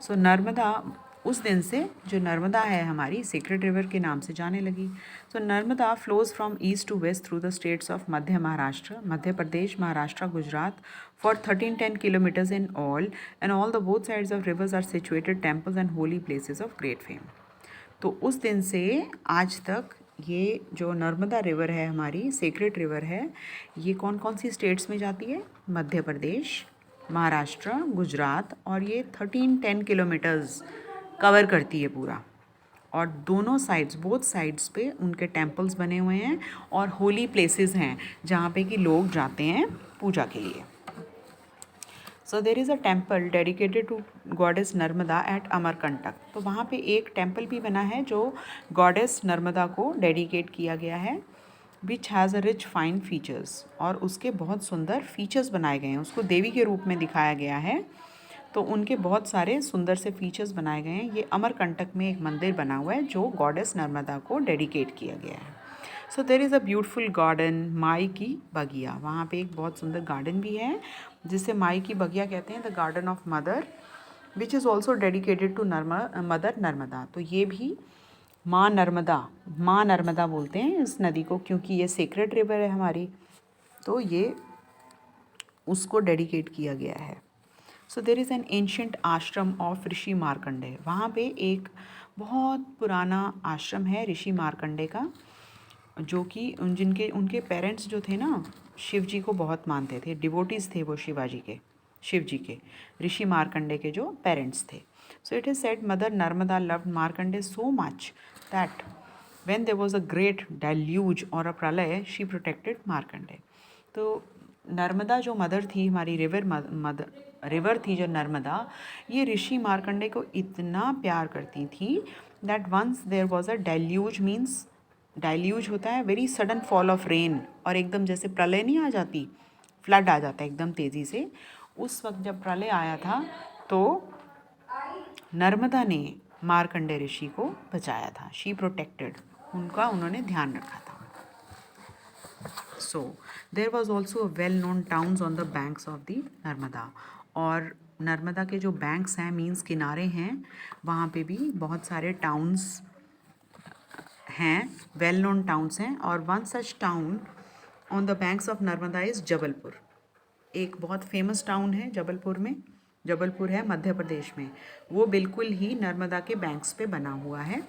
सो नर्मदा उस दिन से जो नर्मदा है हमारी सेक्रेड रिवर के नाम से जाने लगी। So Narmada flows from east to west through the states of Madhya Maharashtra, Madhya Pradesh, Maharashtra, Gujarat for 1310 kilometres in all, and all the both sides of rivers are situated temples and holy places of great fame. तो उस दिन से आज तक ये जो नर्मदा रिवर है हमारी सेक्रेड रिवर है, ये कौन कौन सी स्टेट्स में जाती है? मध्य प्रदेश, महाराष्ट्र, गुजरात, और ये 1310 किलोमीटर्स कवर करती है पूरा। और दोनों साइड्स, बोथ साइड्स पे उनके टेम्पल्स बने हुए हैं और होली प्लेसेस हैं जहाँ पे कि लोग जाते हैं पूजा के लिए। So there is a temple dedicated to goddess Narmada at Amarkantak. तो वहाँ पे एक टेम्पल भी बना है जो गॉडेस नर्मदा को डेडिकेट किया गया है, which has a rich fine features, और उसके बहुत सुंदर फीचर्स बनाए गए हैं, उसको देवी के रूप में दिखाया गया है, तो उनके बहुत सारे सुंदर से फीचर्स बनाए गए हैं। ये अमरकंटक में एक मंदिर बना हुआ है जो गॉडेस नर्मदा को डेडिकेट किया गया है। So there is a beautiful garden, माई की बगिया। वहाँ पे एक बहुत सुंदर गार्डन भी है जिसे माई की बगिया कहते हैं, the garden of mother, which is also dedicated to mother Narmada. तो ये भी माँ नर्मदा बोलते हैं इस नदी को, क्योंकि ये सेक्रेड रिवर है हमारी, तो ये उसको डेडिकेट किया गया है। So there is an ancient आश्रम ऑफ ऋषि मार्कंडे। वहाँ पे एक बहुत पुराना आश्रम है ऋषि मार्कंडे का, जो कि उनके पेरेंट्स जो थे ना, शिव जी को बहुत मानते थे, डिवोटीज़ थे वो शिव जी के, ऋषि मार्कंडे के जो पेरेंट्स थे। So it is said mother Narmada loved Markande so much that when there was a great deluge और अ प्रलय शी प्रोटेक्टेड मार्कंडे। तो नर्मदा जो मदर थी हमारी, रिवर थी जो नर्मदा, ये ऋषि मार्कंडे को इतना प्यार करती थी that once there was a deluge, means deluge होता है very sudden fall of rain, और एकदम जैसे प्रलय नहीं आ जाती, फ्लड आ जाता है एकदम तेज़ी से, उस वक्त जब प्रलय आया था तो नर्मदा ने मार्कंडे ऋषि को बचाया था। शी प्रोटेक्टेड, उन्होंने ध्यान रखा था। So there was also a well known towns on the banks of the Narmada. और नर्मदा के जो बैंक्स हैं, मीन्स किनारे हैं, वहाँ पे भी बहुत सारे टाउन्स हैं, वेल नोन टाउन्स हैं। और one such town on the banks of Narmada is Jabalpur. एक बहुत फेमस टाउन है जबलपुर में, जबलपुर है मध्य प्रदेश में, वो बिल्कुल ही नर्मदा के बैंक्स पे बना हुआ है,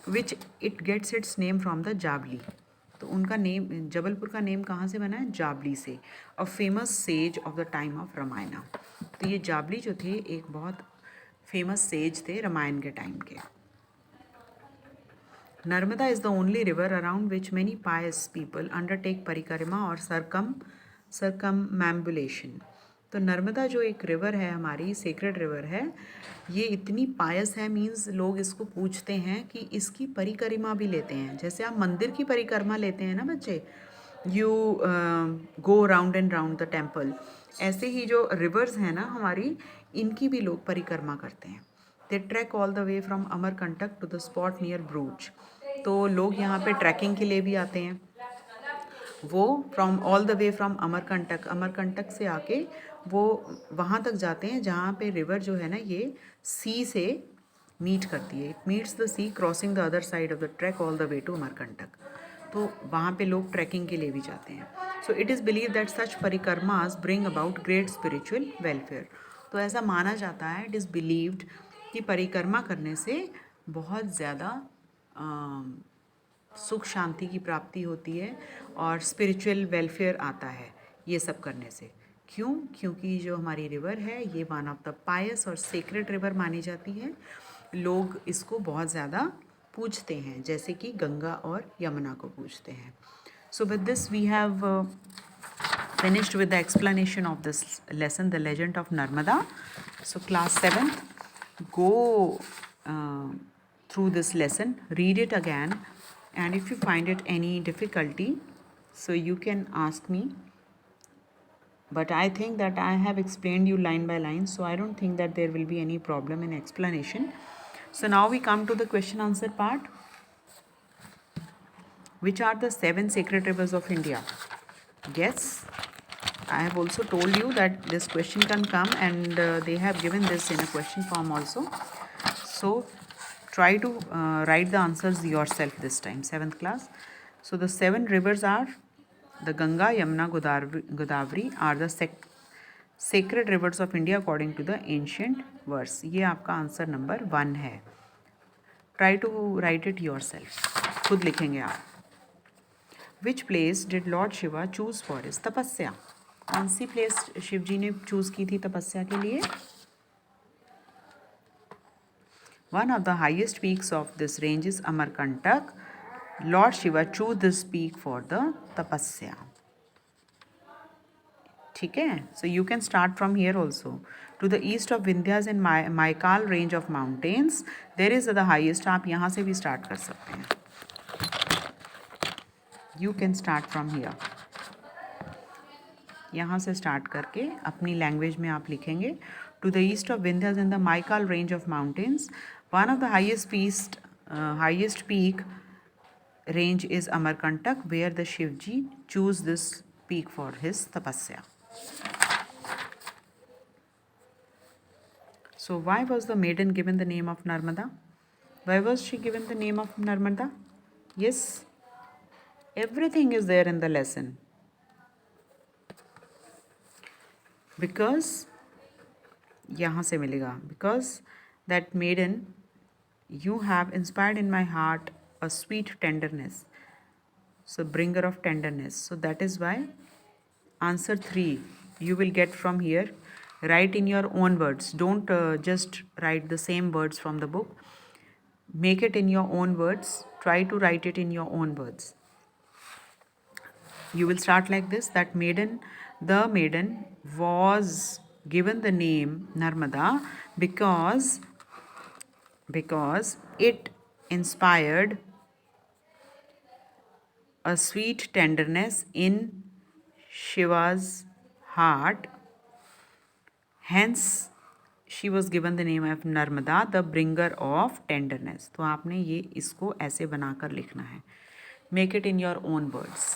which it gets its name from the Jabali. तो उनका नेम, जबलपुर का नेम कहाँ से बना है? जाबली से, a famous sage of the time of Ramayana. तो ये जाबली जो थे एक बहुत फेमस सेज थे रामायण के टाइम के। Narmada is the only river around which many pious people undertake parikrama और सरकमैम्बुलेशन। तो नर्मदा जो एक रिवर है हमारी, सेक्रेड रिवर है, ये इतनी पायस है, मीन्स लोग इसको पूछते हैं कि इसकी परिक्रमा भी लेते हैं। जैसे आप मंदिर की परिक्रमा लेते हैं ना बच्चे, you go round and round the temple, ऐसे ही जो रिवर्स हैं ना हमारी, इनकी भी लोग परिक्रमा करते हैं। They track all the way from Amarkantak to the spot near Broach. तो लोग यहाँ पे ट्रैकिंग के लिए भी आते हैं, वो from all the way from Amarkantak से आके वो वहाँ तक जाते हैं जहाँ पे रिवर जो है ना ये सी से मीट करती है, it meets the sea crossing the other side of the track all the way to Amarkantak. तो वहाँ पे लोग ट्रैकिंग के लिए भी जाते हैं। So it is believe that such parikramas bring about great spiritual welfare. तो ऐसा माना जाता है, इट इज़ बिलीव्ड कि परिक्रमा करने से बहुत ज़्यादा सुख शांति की प्राप्ति होती है और स्पिरिचुअल वेलफेयर आता है ये सब करने से। क्यों? क्योंकि जो हमारी रिवर है ये वन ऑफ द पायस और सेक्रेड रिवर मानी जाती है। लोग इसको बहुत ज़्यादा पूजते हैं, जैसे कि गंगा और यमुना को पूजते हैं। So with this we have finished with the explanation of this lesson, the legend of Narmada. So class 7th, go through this lesson, read it again, and if you find it any difficulty, so you can ask me, but I think that I have explained you line by line, so I don't think that there will be any problem in explanation. So now we come to the question answer part. Which are the 7 sacred rivers of India? Guess. I have also told you that this question can come, and they have given this in a question form also. So try to write the answers yourself this time, 7th class. So the 7 rivers are the Ganga, Yamuna, Godavari are the sacred rivers of India according to the ancient verse. ये आपका answer number 1 है. Try to write it yourself. खुद लिखेंगे आप. Which place did Lord Shiva choose for his तपस्या? कौन सी place Shiv जी ने choose की थी तपस्या के लिए? One of the highest peaks of this range is Amarkantak. Lord Shiva chose this peak for the tapasya. ठीक है? So you can start from here also. To the east of Vindhyas and Maikal range of mountains, there is the highest. आप यहाँ से भी start कर सकते हैं. You can start from here. यहाँ से स्टार्ट करके अपनी लैंग्वेज में आप लिखेंगे. To the east of Vindhyas in the Maikal range of mountains, one of the highest peak range is Amarkantak, where the Shiv ji choose this peak for his tapasya. So why was the maiden given the name of Narmada? Why was she given the name of Narmada? Yes, everything is there in the lesson. Because यहाँ से मिलेगा. Because that maiden, you have inspired in my heart a sweet tenderness. So bringer of tenderness. So that is why answer 3 you will get from here. Write in your own words. Don't just write the same words from the book. Make it in your own words. Try to write it in your own words. You will start like this, that the maiden was given the name Narmada because it inspired a sweet tenderness in Shiva's heart. Hence she was given the name of Narmada, the bringer of tenderness. तो आपने ये इसको ऐसे बनाकर लिखना है. Make it in your own words.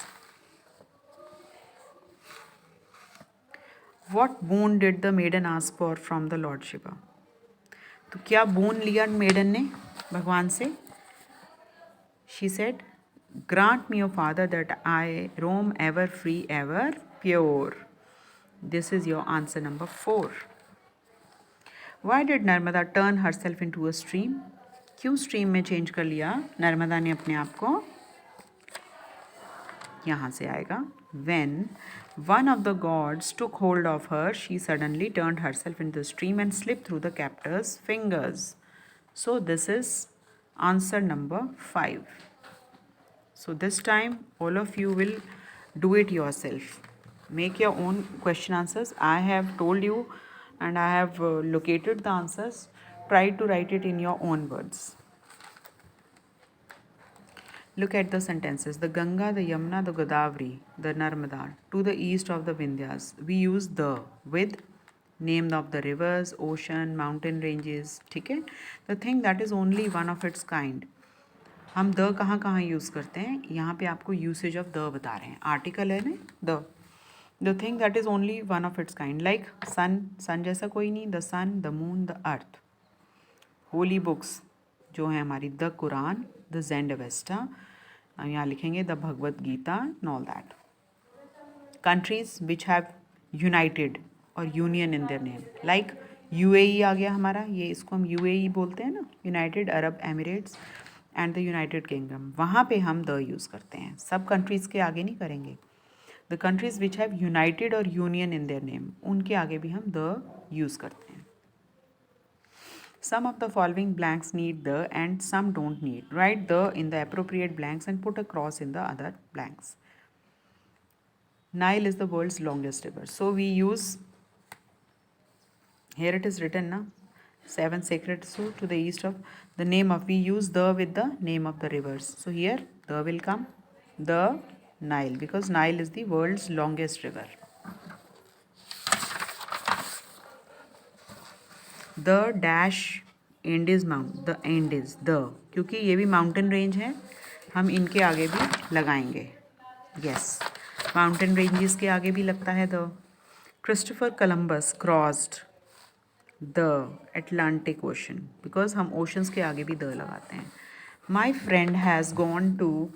What boon did the maiden ask for from the Lord Shiva? तो क्या boon लिया maiden ने भगवान से? She said, grant me, O Father, that I roam ever free, ever pure. This is your answer number 4. Why did Narmada turn herself into a stream? क्यों stream में change कर लिया नर्मदा ने अपने आप को? यहाँ से आएगा. When one of the gods took hold of her, she suddenly turned herself into the stream and slipped through the captor's fingers. So this is answer number 5. So this time all of you will do it yourself. Make your own question answers. I have told you and I have located the answers. Try to write it in your own words. Look at the sentences. The Ganga, the Yamuna, the Godavari, the Narmada, to the east of the Vindhyas. We use the with name of the rivers, ocean, mountain ranges. ठीक है? The thing that is only one of its kind. हम the कहाँ कहाँ use करते हैं? यहाँ पे आपको यूसेज ऑफ द बता रहे हैं. आर्टिकल है ना the. The thing that is only one of its kind, like sun जैसा कोई नहीं. The sun, the moon, the earth. Holy books जो हैं हमारी, the Quran, the Zend-Avesta, यहाँ लिखेंगे the Bhagavad Gita and all that. Countries which have united or union in their name, like UAE आ गया हमारा, ये इसको हम UAE बोलते हैं ना, United Arab Emirates and the United Kingdom. वहाँ पे हम the यूज़ करते हैं. सब countries के आगे नहीं करेंगे. The countries which have united or union in their name, उनके आगे भी हम the यूज़ करते हैं. Some of the following blanks need the and some don't need. Write the in the appropriate blanks and put a cross in the other blanks. Nile is the world's longest river. So we use, here it is written na, 7 sacred, so to the east of the name of, we use the with the name of the rivers. So here the will come, the Nile, because Nile is the world's longest river. The dash Andes mount, the Andes, the, क्योंकि ये भी mountain range है, हम इनके आगे भी लगाएंगे. Yes. Mountain ranges के आगे भी लगता है the. Christopher Columbus crossed the Atlantic Ocean, because हम ओशंस के आगे भी द लगाते हैं। My friend has gone to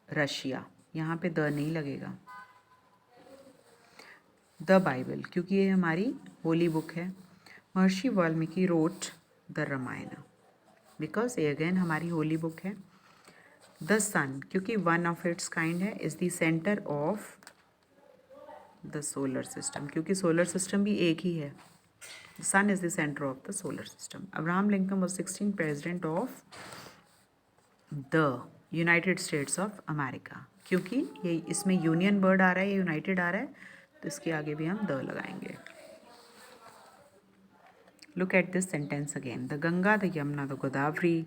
Russia, यहाँ पे द नहीं लगेगा। द बाइबल, क्योंकि ये हमारी होली बुक है। Maharshi Valmiki wrote the Ramayana, because ये अगेन हमारी होली बुक है। द सन, क्योंकि वन ऑफ इट्स काइंड है, is the centre of the solar system, क्योंकि सोलर सिस्टम भी एक ही है। Sun is the centre of the solar system. Abraham Lincoln was 16 president of the United States of America, क्योंकि ये इसमें union word आ रहा है, यूनाइटेड आ रहा है, तो इसके आगे भी हम द लगाएंगे। Look at this sentence again. The Ganga, the Yamuna, the Godavari,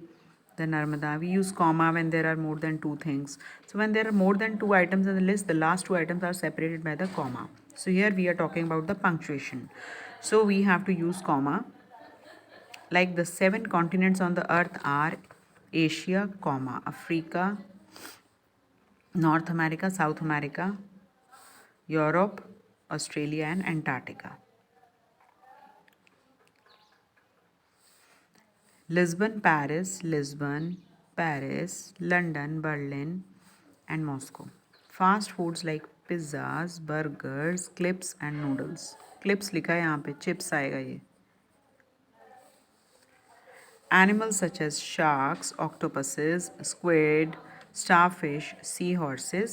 the Narmada. We use comma when there are more than two things. So when there are more than two items in the list, the last two items are separated by the comma. So here we are talking about the punctuation. So we have to use comma. Like the 7 continents on the earth are Asia, comma, Africa, North America, South America, Europe, Australia and Antarctica. Lisbon, Paris, London, Berlin, and Moscow. Fast foods like pizzas, burgers, clips, and noodles. Clips लिखा है यहाँ पे, chips आएगा ये. Animals such as sharks, octopuses, squid, starfish, seahorses,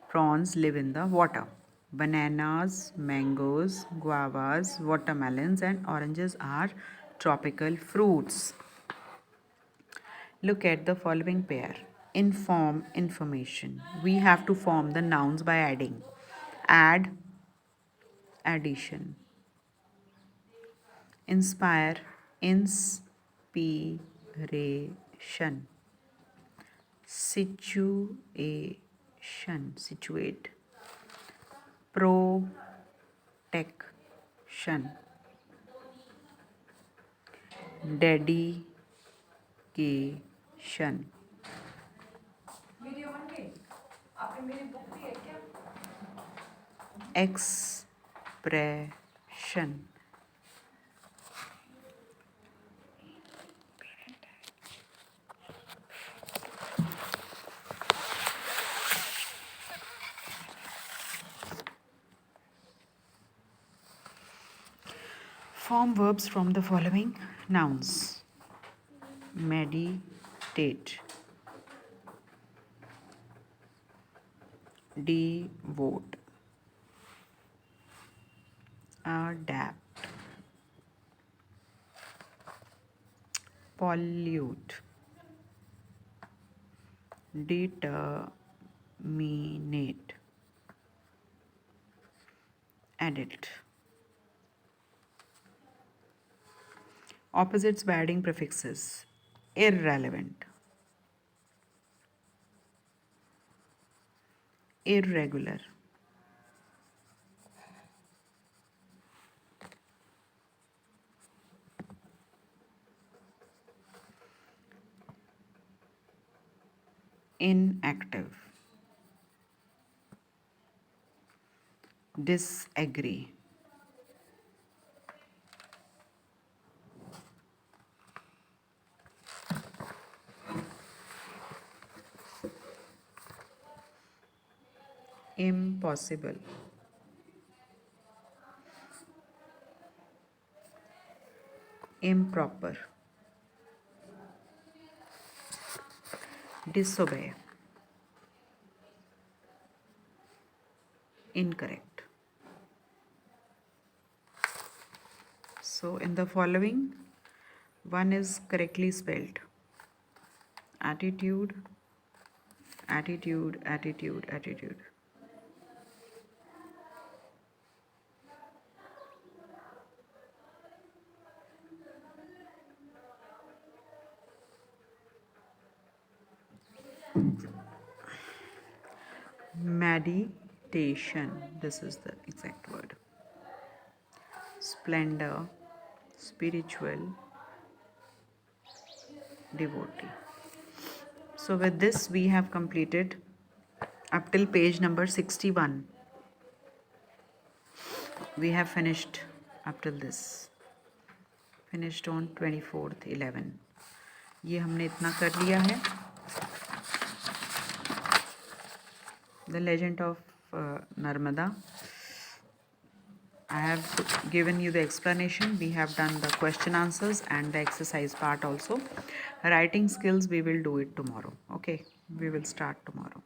prawns live in the water. Bananas, mangoes, guavas, watermelons, and oranges are tropical fruits. Look at the following pair. Inform, information. We have to form the nouns by adding. Add, addition. Inspire, inspiration. Situation, situate. Protection. Dedication. Expression. Form verbs from the following nouns. Meditate, devote, adapt, pollute, determinate, edit. Opposites by adding prefixes. Irrelevant, irregular, inactive, disagree, impossible, improper, disobey, incorrect. So in the following, one is correctly spelled. Attitude, attitude, attitude, attitude. Meditation, this is the exact word. Splendor, spiritual, devotee. So with this we have completed up till page number 61 we have finished. Up till this finished on 24th 11, ये हमने इतना कर लिया है. The legend of Narmada. I have given you the explanation. We have done the question answers and the exercise part also. Writing skills we will do it tomorrow. Okay, we will start tomorrow.